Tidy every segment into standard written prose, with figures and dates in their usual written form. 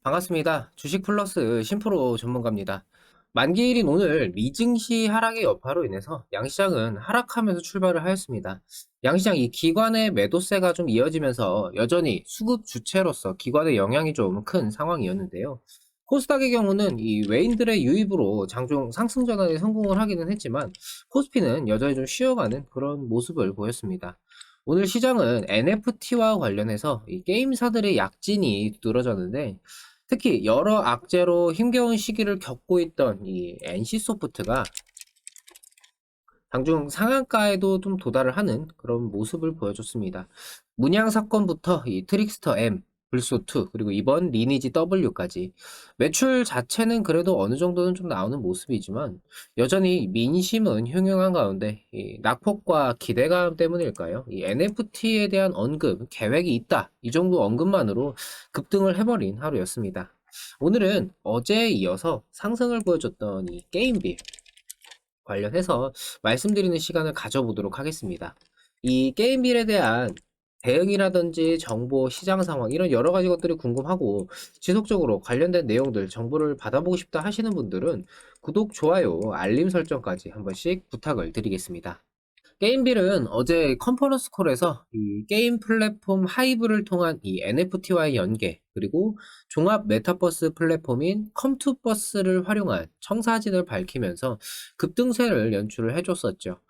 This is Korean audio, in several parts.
반갑습니다. 주식 플러스 신프로 전문가입니다. 만기일인 오늘 미증시 하락의 여파로 인해서 양시장은 하락하면서 출발을 하였습니다. 양시장 이 기관의 매도세가 좀 이어지면서 여전히 수급 주체로서 기관의 영향이 좀 큰 상황이었는데요. 코스닥의 경우는 이 외인들의 유입으로 장중 상승 전환에 성공을 하기는 했지만 코스피는 여전히 좀 쉬어가는 그런 모습을 보였습니다. 오늘 시장은 NFT와 관련해서 이 게임사들의 약진이 두드러졌는데 특히 여러 악재로 힘겨운 시기를 겪고 있던 이 NC소프트가 장중 상한가에도 좀 도달을 하는 그런 모습을 보여줬습니다. 문양 사건부터 이 트릭스터 M, 불소2 그리고 이번 리니지 W까지 매출 자체는 그래도 어느 정도는 좀 나오는 모습이지만 여전히 민심은 흉흉한 가운데 이 낙폭과 기대감 때문일까요? 이 NFT에 대한 언급, 계획이 있다 이 정도 언급만으로 급등을 해버린 하루였습니다. 오늘은 어제에 이어서 상승을 보여줬던 이 게임빌 관련해서 말씀드리는 시간을 가져보도록 하겠습니다. 이 게임빌에 대한 대응이라든지 정보, 시장 상황 이런 여러 가지 것들이 궁금하고 지속적으로 관련된 내용들 정보를 받아보고 싶다 하시는 분들은 구독, 좋아요, 알림 설정까지 한 번씩 부탁을 드리겠습니다. 게임빌은 어제 컨퍼런스 콜에서 이 게임 플랫폼 하이브를 통한 이 NFT와의 연계, 그리고 종합 메타버스 플랫폼인 컴투버스를 활용한 청사진을 밝히면서 급등세를 연출을 해줬었죠.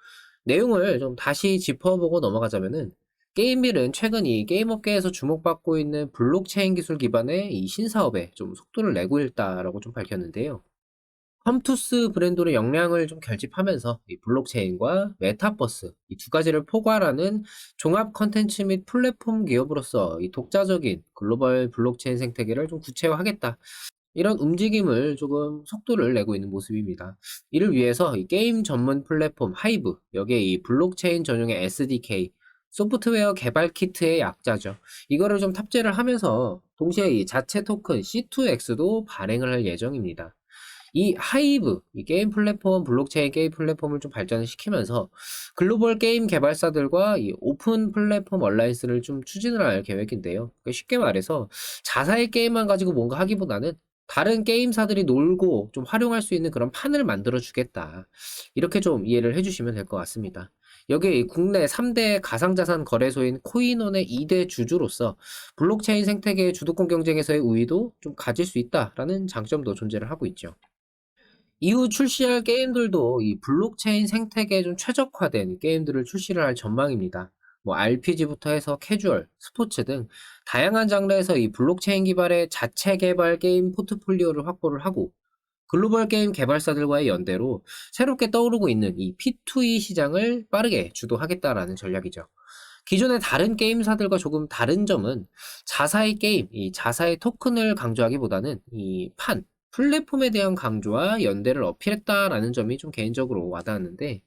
내용을 좀 다시 짚어보고 넘어가자면은 게임빌은 최근 이 게임 업계에서 주목받고 있는 블록체인 기술 기반의 이 신사업에 좀 속도를 내고 있다라고 좀 밝혔는데요. 컴투스 브랜드의 역량을 좀 결집하면서 이 블록체인과 메타버스 이 두 가지를 포괄하는 종합 컨텐츠 및 플랫폼 기업으로서 이 독자적인 글로벌 블록체인 생태계를 좀 구체화하겠다. 이런 움직임을 조금 속도를 내고 있는 모습입니다. 이를 위해서 이 게임 전문 플랫폼 하이브, 여기에 이 블록체인 전용의 SDK, 소프트웨어 개발 키트의 약자죠. 이거를 좀 탑재를 하면서 동시에 이 자체 토큰 C2X도 발행을 할 예정입니다. 이 하이브, 이 게임 플랫폼, 블록체인 게임 플랫폼을 좀 발전을 시키면서 글로벌 게임 개발사들과 이 오픈 플랫폼 얼라이언스를 좀 추진을 할 계획인데요. 그러니까 쉽게 말해서 자사의 게임만 가지고 뭔가 하기보다는 다른 게임사들이 놀고 좀 활용할 수 있는 그런 판을 만들어 주겠다. 이렇게 좀 이해를 해주시면 될 것 같습니다. 여기에 이 국내 3대 가상자산 거래소인 코인원의 2대 주주로서 블록체인 생태계의 주도권 경쟁에서의 우위도 좀 가질 수 있다라는 장점도 존재를 하고 있죠. 이후 출시할 게임들도 이 블록체인 생태계에 좀 최적화된 게임들을 출시를 할 전망입니다. 뭐 RPG부터 해서 캐주얼, 스포츠 등 다양한 장르에서 이 블록체인 기반의 자체 개발 게임 포트폴리오를 확보를 하고 글로벌 게임 개발사들과의 연대로 새롭게 떠오르고 있는 이 P2E 시장을 빠르게 주도하겠다라는 전략이죠. 기존의 다른 게임사들과 조금 다른 점은 자사의 게임, 이 자사의 토큰을 강조하기보다는 이 플랫폼에 대한 강조와 연대를 어필했다라는 점이 좀 개인적으로 와닿았는데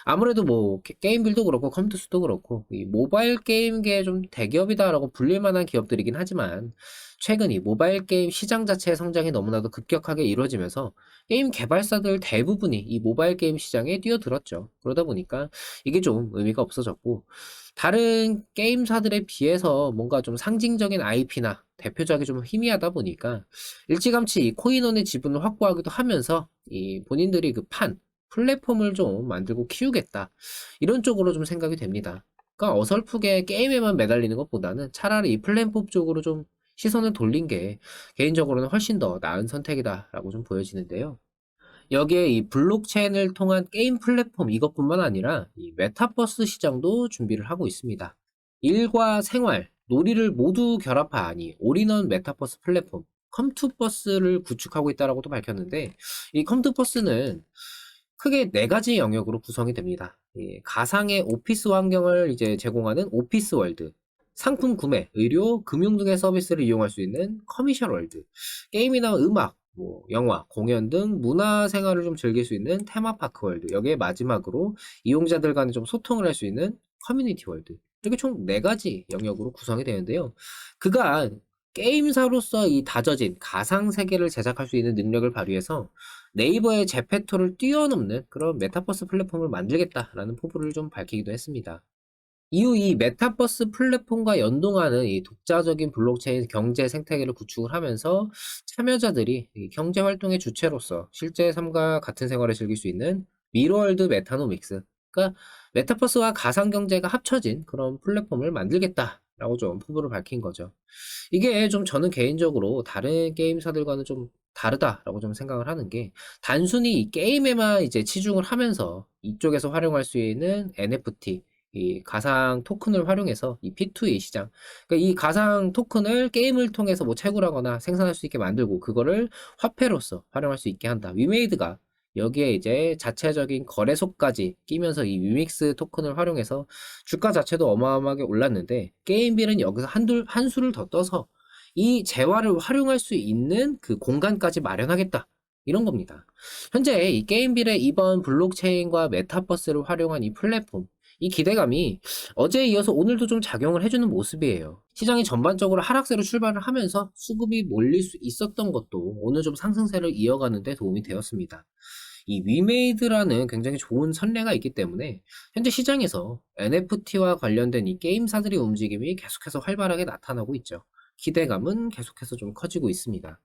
아무래도 뭐 게임빌도 그렇고 컴투스도 그렇고 이 모바일 게임계의 좀 대기업이다라고 불릴 만한 기업들이긴 하지만 최근 이 모바일 게임 시장 자체의 성장이 너무나도 급격하게 이루어지면서 게임 개발사들 대부분이 이 모바일 게임 시장에 뛰어들었죠. 그러다 보니까 이게 좀 의미가 없어졌고 다른 게임사들에 비해서 뭔가 좀 상징적인 IP나 대표작이 좀 희미하다 보니까 일찌감치 이 코인원의 지분을 확보하기도 하면서 이 본인들이 그 플랫폼을 좀 만들고 키우겠다. 이런 쪽으로 좀 생각이 됩니다. 그러니까 어설프게 게임에만 매달리는 것보다는 차라리 이 플랫폼 쪽으로 좀 시선을 돌린 게 개인적으로는 훨씬 더 나은 선택이다라고 좀 보여지는데요. 여기에 이 블록체인을 통한 게임 플랫폼 이것뿐만 아니라 이 메타버스 시장도 준비를 하고 있습니다. 일과 생활, 놀이를 모두 결합한 이 올인원 메타버스 플랫폼 컴투버스를 구축하고 있다라고도 밝혔는데 이 컴투버스는 크게 네 가지 영역으로 구성이 됩니다. 이 가상의 오피스 환경을 이제 제공하는 오피스 월드, 상품 구매, 의료, 금융 등의 서비스를 이용할 수 있는 커미셜 월드, 게임이나 음악, 뭐 영화, 공연 등 문화 생활을 좀 즐길 수 있는 테마파크 월드, 여기에 마지막으로 이용자들 간에 좀 소통을 할 수 있는 커뮤니티 월드. 이렇게 총 네 가지 영역으로 구성이 되는데요. 그간 게임사로서 이 다져진 가상 세계를 제작할 수 있는 능력을 발휘해서 네이버의 제페토를 뛰어넘는 그런 메타버스 플랫폼을 만들겠다라는 포부를 좀 밝히기도 했습니다. 이후 이 메타버스 플랫폼과 연동하는 이 독자적인 블록체인 경제 생태계를 구축을 하면서 참여자들이 이 경제 활동의 주체로서 실제 삶과 같은 생활을 즐길 수 있는 미러월드 메타노믹스, 그러니까 메타버스와 가상 경제가 합쳐진 그런 플랫폼을 만들겠다라고 좀 포부를 밝힌 거죠. 이게 좀 저는 개인적으로 다른 게임사들과는 좀 다르다라고 좀 생각을 하는 게, 단순히 이 게임에만 이제 치중을 하면서 이쪽에서 활용할 수 있는 NFT, 이 가상 토큰을 활용해서 이 P2E 시장, 그러니까 이 가상 토큰을 게임을 통해서 뭐 채굴하거나 생산할 수 있게 만들고 그거를 화폐로서 활용할 수 있게 한다. 위메이드가 여기에 이제 자체적인 거래소까지 끼면서 이 위믹스 토큰을 활용해서 주가 자체도 어마어마하게 올랐는데, 게임비는 여기서 한 수를 더 떠서 이 재화를 활용할 수 있는 그 공간까지 마련하겠다, 이런 겁니다. 현재 이 게임빌의 이번 블록체인과 메타버스를 활용한 이 플랫폼, 이 기대감이 어제에 이어서 오늘도 좀 작용을 해주는 모습이에요. 시장이 전반적으로 하락세로 출발을 하면서 수급이 몰릴 수 있었던 것도 오늘 좀 상승세를 이어가는 데 도움이 되었습니다. 이 위메이드라는 굉장히 좋은 선례가 있기 때문에 현재 시장에서 NFT와 관련된 이 게임사들의 움직임이 계속해서 활발하게 나타나고 있죠. 기대감은 계속해서 좀 커지고 있습니다.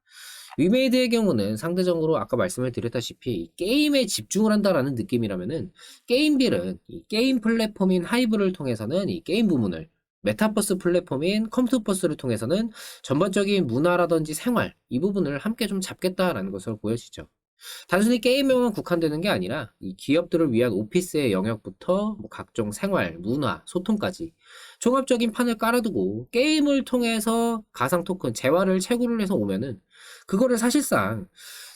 위메이드의 경우는 상대적으로 아까 말씀을 드렸다시피 이 게임에 집중을 한다라는 느낌이라면은, 게임빌은 이 게임 플랫폼인 하이브를 통해서는 이 게임 부문을, 메타버스 플랫폼인 컴투버스를 통해서는 전반적인 문화라든지 생활 이 부분을 함께 좀 잡겠다라는 것으로 보여지죠. 단순히 게임에만 국한되는 게 아니라 이 기업들을 위한 오피스의 영역부터 뭐 각종 생활, 문화, 소통까지 종합적인 판을 깔아두고 게임을 통해서 가상 토큰, 재화를 채굴을 해서 오면은, 그거를 사실상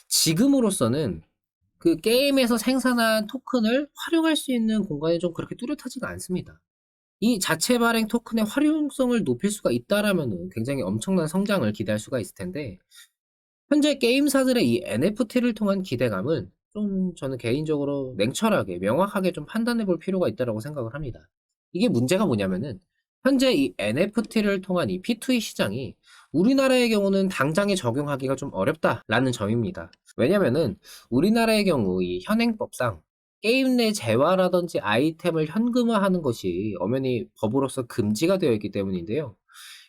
지금으로서는 그 게임에서 생산한 토큰을 활용할 수 있는 공간이 좀 그렇게 뚜렷하지가 않습니다. 이 자체 발행 토큰의 활용성을 높일 수가 있다라면은 굉장히 엄청난 성장을 기대할 수가 있을 텐데, 현재 게임사들의 이 NFT를 통한 기대감은 좀 저는 개인적으로 냉철하게 명확하게 좀 판단해 볼 필요가 있다고 생각을 합니다. 이게 문제가 뭐냐면은, 현재 이 NFT를 통한 이 P2E 시장이 우리나라의 경우는 당장에 적용하기가 좀 어렵다라는 점입니다. 왜냐면은 우리나라의 경우 이 현행법상 게임 내 재화라든지 아이템을 현금화하는 것이 엄연히 법으로서 금지가 되어 있기 때문인데요.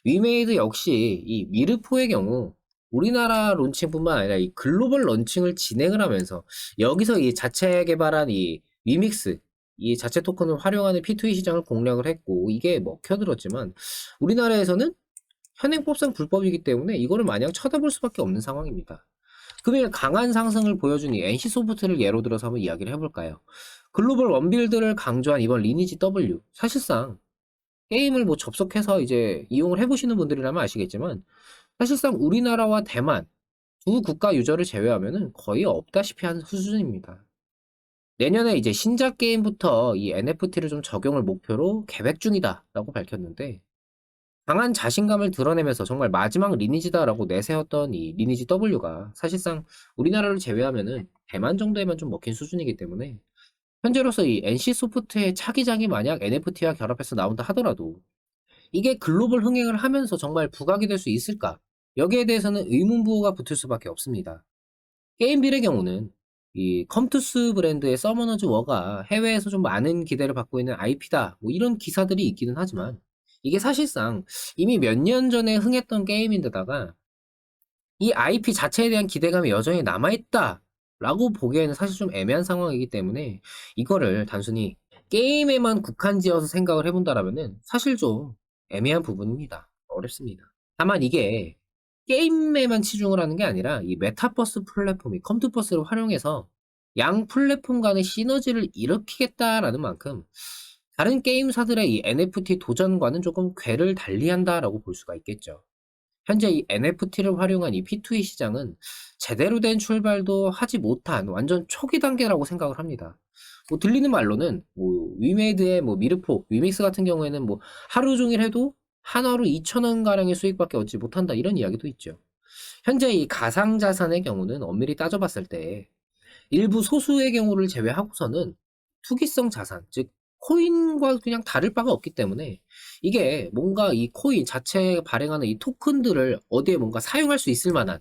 위메이드 역시 이 미르포의 경우 우리나라 론칭뿐만 아니라 이 글로벌 런칭을 진행을 하면서 여기서 이 자체 개발한 이 위믹스, 이 자체 토큰을 활용하는 P2E 시장을 공략을 했고, 이게 먹혀들었지만 우리나라에서는 현행법상 불법이기 때문에 이거를 마냥 쳐다볼 수밖에 없는 상황입니다. 금일 강한 상승을 보여준 이 NC소프트를 예로 들어서 한번 이야기를 해볼까요? 글로벌 원빌드를 강조한 이번 리니지 W, 사실상 게임을 뭐 접속해서 이제 이용을 해보시는 분들이라면 아시겠지만, 사실상 우리나라와 대만 두 국가 유저를 제외하면은 거의 없다시피 한 수준입니다. 내년에 이제 신작 게임부터 이 NFT를 좀 적용을 목표로 계획 중이다라고 밝혔는데, 강한 자신감을 드러내면서 정말 마지막 리니지다라고 내세웠던 이 리니지 W가 사실상 우리나라를 제외하면은 대만 정도에만 좀 먹힌 수준이기 때문에, 현재로서 이 NC소프트의 차기작이 만약 NFT와 결합해서 나온다 하더라도 이게 글로벌 흥행을 하면서 정말 부각이 될 수 있을까? 여기에 대해서는 의문부호가 붙을 수밖에 없습니다. 게임빌의 경우는 이 컴투스 브랜드의 서머너즈 워가 해외에서 좀 많은 기대를 받고 있는 IP다, 뭐 이런 기사들이 있기는 하지만, 이게 사실상 이미 몇 년 전에 흥했던 게임인데다가 이 IP 자체에 대한 기대감이 여전히 남아있다라고 보기에는 사실 좀 애매한 상황이기 때문에, 이거를 단순히 게임에만 국한지어서 생각을 해본다라면은 사실 좀 애매한 부분입니다. 어렵습니다. 다만 이게 게임에만 치중을 하는 게 아니라 이 메타버스 플랫폼, 이 컴투버스를 활용해서 양 플랫폼 간의 시너지를 일으키겠다라는 만큼 다른 게임사들의 이 NFT 도전과는 조금 궤를 달리한다라고 볼 수가 있겠죠. 현재 이 NFT를 활용한 이 P2E 시장은 제대로 된 출발도 하지 못한 완전 초기 단계라고 생각을 합니다. 뭐 들리는 말로는 뭐 위메이드의 뭐 미르포, 위믹스 같은 경우에는 뭐 하루 종일 해도 한화로 2,000원 가량의 수익밖에 얻지 못한다, 이런 이야기도 있죠. 현재 이 가상자산의 경우는 엄밀히 따져봤을 때 일부 소수의 경우를 제외하고서는 투기성 자산, 즉 코인과 그냥 다를 바가 없기 때문에, 이게 뭔가 이 코인 자체 발행하는 이 토큰들을 어디에 뭔가 사용할 수 있을 만한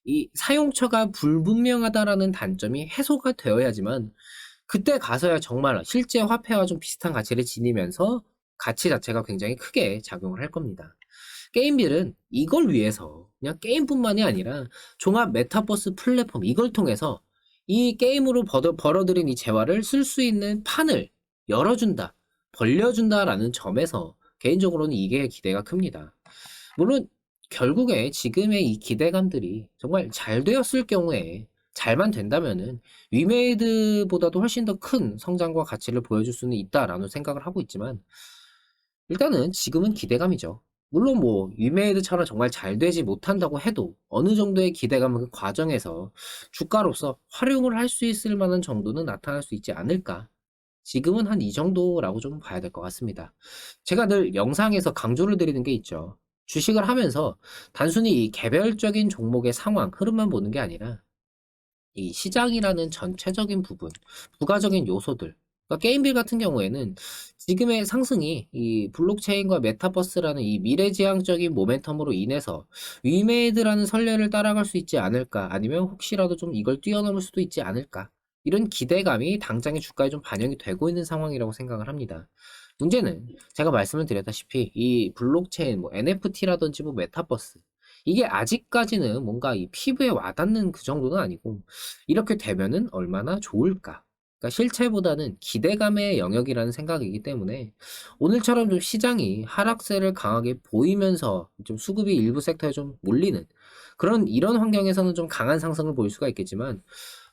이 사용처가 불분명하다라는 단점이 해소가 되어야지만, 그때 가서야 정말 실제 화폐와 좀 비슷한 가치를 지니면서 가치 자체가 굉장히 크게 작용을 할 겁니다. 게임빌은 이걸 위해서 그냥 게임뿐만이 아니라 종합 메타버스 플랫폼 이걸 통해서 이 게임으로 벌어들인 이 재화를 쓸 수 있는 판을 열어준다, 벌려준다라는 점에서 개인적으로는 이게 기대가 큽니다. 물론 결국에 지금의 이 기대감들이 정말 잘 되었을 경우에 잘만 된다면은 위메이드보다도 훨씬 더 큰 성장과 가치를 보여줄 수는 있다라는 생각을 하고 있지만 일단은 지금은 기대감이죠. 물론 뭐 위메이드처럼 정말 잘 되지 못한다고 해도 어느 정도의 기대감은 그 과정에서 주가로서 활용을 할 수 있을 만한 정도는 나타날 수 있지 않을까. 지금은 한 이 정도라고 좀 봐야 될 것 같습니다. 제가 늘 영상에서 강조를 드리는 게 있죠. 주식을 하면서 단순히 이 개별적인 종목의 상황, 흐름만 보는 게 아니라 이 시장이라는 전체적인 부분, 부가적인 요소들, 그러니까 게임빌 같은 경우에는 지금의 상승이 이 블록체인과 메타버스라는 이 미래지향적인 모멘텀으로 인해서 위메이드라는 선례를 따라갈 수 있지 않을까, 아니면 혹시라도 좀 이걸 뛰어넘을 수도 있지 않을까, 이런 기대감이 당장의 주가에 좀 반영이 되고 있는 상황이라고 생각을 합니다. 문제는 제가 말씀을 드렸다시피 이 블록체인, 뭐 NFT라든지 뭐 메타버스, 이게 아직까지는 뭔가 이 피부에 와닿는 그 정도는 아니고 이렇게 되면은 얼마나 좋을까? 그러니까 실체보다는 기대감의 영역이라는 생각이기 때문에 오늘처럼 좀 시장이 하락세를 강하게 보이면서 좀 수급이 일부 섹터에 좀 몰리는 그런 이런 환경에서는 좀 강한 상승을 보일 수가 있겠지만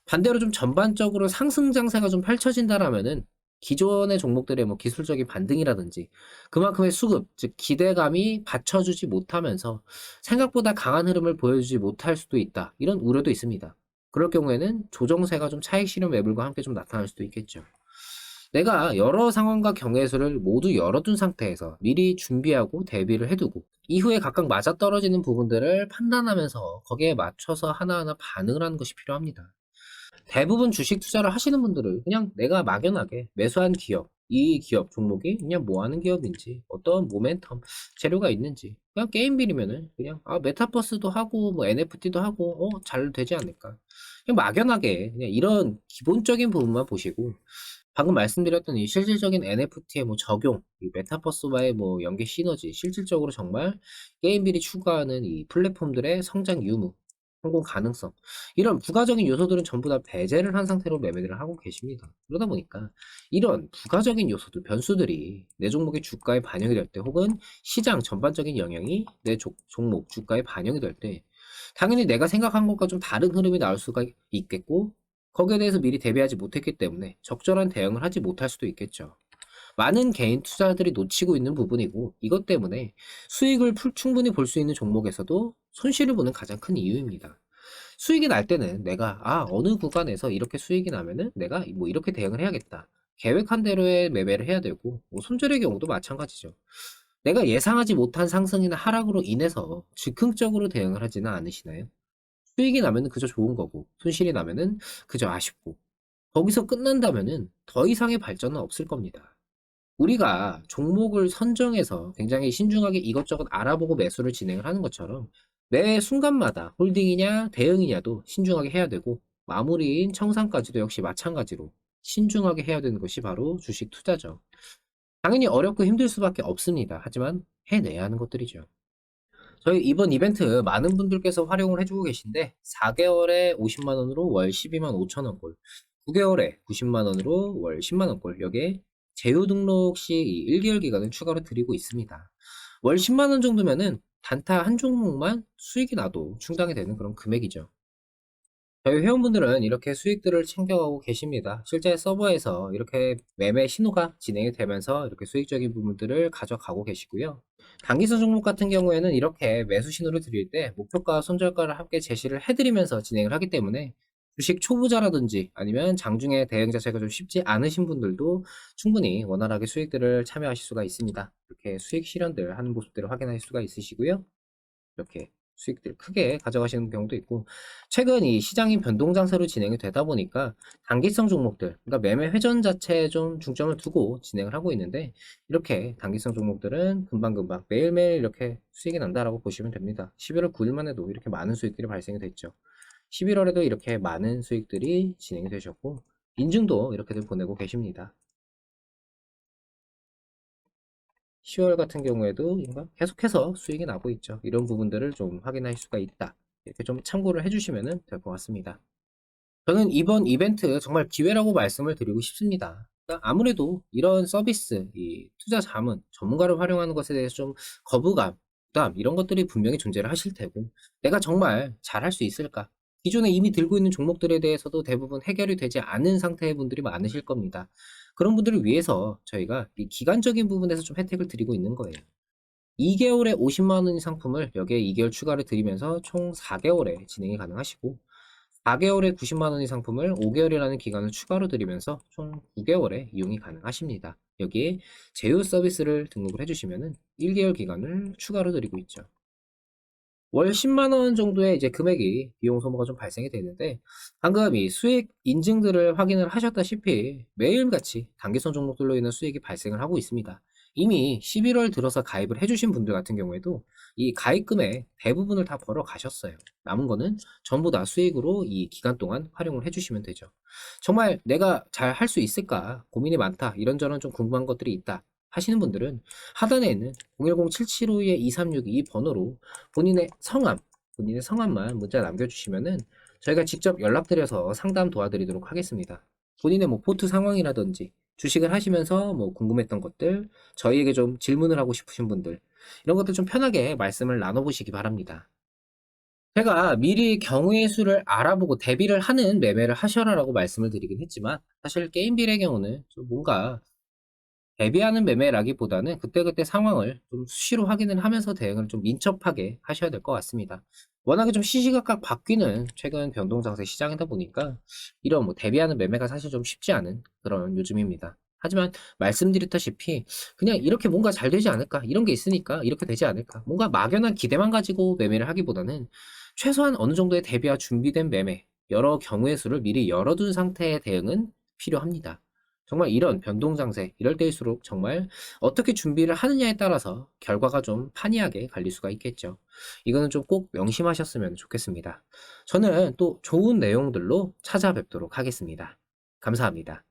반대로 좀 전반적으로 상승 장세가 좀 펼쳐진다라면은 기존의 종목들의 뭐 기술적인 반등이라든지 그만큼의 수급, 즉 기대감이 받쳐주지 못하면서 생각보다 강한 흐름을 보여주지 못할 수도 있다. 이런 우려도 있습니다. 그럴 경우에는 조정세가 좀 차익 실현 매물과 함께 좀 나타날 수도 있겠죠. 내가 여러 상황과 경우의 수를 모두 열어둔 상태에서 미리 준비하고 대비를 해두고 이후에 각각 맞아떨어지는 부분들을 판단하면서 거기에 맞춰서 하나하나 반응을 하는 것이 필요합니다. 대부분 주식 투자를 하시는 분들은 그냥 내가 막연하게 매수한 기업, 이 기업 종목이 그냥 뭐 하는 기업인지, 어떤 모멘텀, 재료가 있는지, 그냥 게임빌이면은 그냥, 메타버스도 하고, 뭐 NFT도 하고, 잘 되지 않을까. 그냥 막연하게, 그냥 이런 기본적인 부분만 보시고, 방금 말씀드렸던 이 실질적인 NFT의 뭐 적용, 이 메타버스와의 뭐 연계 시너지, 실질적으로 정말 게임빌이 추구하는 이 플랫폼들의 성장 유무, 성공 가능성, 이런 부가적인 요소들은 전부 다 배제를 한 상태로 매매를 하고 계십니다. 그러다 보니까 이런 부가적인 요소들, 변수들이 내 종목의 주가에 반영이 될 때, 혹은 시장 전반적인 영향이 내 종목 주가에 반영이 될 때, 당연히 내가 생각한 것과 좀 다른 흐름이 나올 수가 있겠고, 거기에 대해서 미리 대비하지 못했기 때문에 적절한 대응을 하지 못할 수도 있겠죠. 많은 개인 투자들이 놓치고 있는 부분이고, 이것 때문에 수익을 충분히 볼 수 있는 종목에서도 손실을 보는 가장 큰 이유입니다. 수익이 날 때는 내가 어느 구간에서 이렇게 수익이 나면은 내가 뭐 이렇게 대응을 해야겠다. 계획한 대로의 매매를 해야 되고, 뭐 손절의 경우도 마찬가지죠. 내가 예상하지 못한 상승이나 하락으로 인해서 즉흥적으로 대응을 하지는 않으시나요? 수익이 나면은 그저 좋은 거고, 손실이 나면은 그저 아쉽고, 거기서 끝난다면은 더 이상의 발전은 없을 겁니다. 우리가 종목을 선정해서 굉장히 신중하게 이것저것 알아보고 매수를 진행을 하는 것처럼 매 순간마다 홀딩이냐 대응이냐도 신중하게 해야 되고, 마무리인 청산까지도 역시 마찬가지로 신중하게 해야 되는 것이 바로 주식 투자죠. 당연히 어렵고 힘들 수밖에 없습니다. 하지만 해내야 하는 것들이죠. 저희 이번 이벤트 많은 분들께서 활용을 해주고 계신데 4개월에 50만 원으로 월 12만 5천 원 꼴, 9개월에 90만 원으로 월 10만 원 꼴, 여기에 제휴 등록 시 1개월 기간을 추가로 드리고 있습니다. 월 10만 원 정도면은 단타 한 종목만 수익이 나도 충당이 되는 그런 금액이죠. 저희 회원분들은 이렇게 수익들을 챙겨가고 계십니다. 실제 서버에서 이렇게 매매 신호가 진행이 되면서 이렇게 수익적인 부분들을 가져가고 계시고요. 단기선 종목 같은 경우에는 이렇게 매수 신호를 드릴 때 목표가, 손절가를 함께 제시를 해드리면서 진행을 하기 때문에 주식 초보자라든지 아니면 장중에 대응 자체가 좀 쉽지 않으신 분들도 충분히 원활하게 수익들을 참여하실 수가 있습니다. 이렇게 수익 실현들 하는 모습들을 확인하실 수가 있으시고요. 이렇게 수익들 크게 가져가시는 경우도 있고, 최근 이 시장이 변동 장세로 진행이 되다 보니까 단기성 종목들, 그러니까 매매 회전 자체에 좀 중점을 두고 진행을 하고 있는데, 이렇게 단기성 종목들은 금방금방 매일매일 이렇게 수익이 난다라고 보시면 됩니다. 11월 9일만 해도 이렇게 많은 수익들이 발생이 됐죠. 11월에도 이렇게 많은 수익들이 진행이 되셨고, 인증도 이렇게들 보내고 계십니다. 10월 같은 경우에도 뭔가 계속해서 수익이 나고 있죠. 이런 부분들을 좀 확인할 수가 있다. 이렇게 좀 참고를 해주시면 될 것 같습니다. 저는 이번 이벤트 정말 기회라고 말씀을 드리고 싶습니다. 그러니까 아무래도 이런 서비스, 이 투자 자문, 전문가를 활용하는 것에 대해서 좀 거부감, 부담, 이런 것들이 분명히 존재를 하실 테고, 내가 정말 잘할 수 있을까? 기존에 이미 들고 있는 종목들에 대해서도 대부분 해결이 되지 않은 상태의 분들이 많으실 겁니다. 그런 분들을 위해서 저희가 이 기간적인 부분에서 좀 혜택을 드리고 있는 거예요. 2개월에 50만 원의 상품을 여기에 2개월 추가를 드리면서 총 4개월에 진행이 가능하시고, 4개월에 90만 원의 상품을 5개월이라는 기간을 추가로 드리면서 총 9개월에 이용이 가능하십니다. 여기에 제휴 서비스를 등록을 해주시면은 1개월 기간을 추가로 드리고 있죠. 월 10만 원 정도의 이제 금액이 비용 소모가 좀 발생이 되는데, 방금 이 수익 인증들을 확인을 하셨다시피 매일같이 단기선 종목들로 인한 수익이 발생을 하고 있습니다. 이미 11월 들어서 가입을 해주신 분들 같은 경우에도 이 가입금의 대부분을 다 벌어 가셨어요. 남은 거는 전부 다 수익으로 이 기간 동안 활용을 해주시면 되죠. 정말 내가 잘 할 수 있을까 고민이 많다, 이런저런 좀 궁금한 것들이 있다 하시는 분들은 하단에 있는 010-7752-2362 이 번호로 본인의 성함만 문자 남겨주시면은 저희가 직접 연락드려서 상담 도와드리도록 하겠습니다. 본인의 뭐 포트 상황이라든지 주식을 하시면서 뭐 궁금했던 것들, 저희에게 좀 질문을 하고 싶으신 분들, 이런 것들 좀 편하게 말씀을 나눠보시기 바랍니다. 제가 미리 경우의 수를 알아보고 대비를 하는 매매를 하셔라라고 말씀을 드리긴 했지만, 사실 게임빌의 경우는 좀 뭔가 대비하는 매매라기보다는 그때그때 상황을 좀 수시로 확인을 하면서 대응을 좀 민첩하게 하셔야 될 것 같습니다. 워낙에 좀 시시각각 바뀌는 최근 변동장세 시장이다 보니까 이런 뭐 대비하는 매매가 사실 좀 쉽지 않은 그런 요즘입니다. 하지만 말씀드렸다시피 그냥 이렇게 뭔가 잘 되지 않을까? 이런 게 있으니까 이렇게 되지 않을까? 뭔가 막연한 기대만 가지고 매매를 하기보다는 최소한 어느 정도의 대비와 준비된 매매, 여러 경우의 수를 미리 열어둔 상태의 대응은 필요합니다. 정말 이런 변동장세, 이럴 때일수록 정말 어떻게 준비를 하느냐에 따라서 결과가 좀 판이하게 갈릴 수가 있겠죠. 이거는 좀 꼭 명심하셨으면 좋겠습니다. 저는 또 좋은 내용들로 찾아뵙도록 하겠습니다. 감사합니다.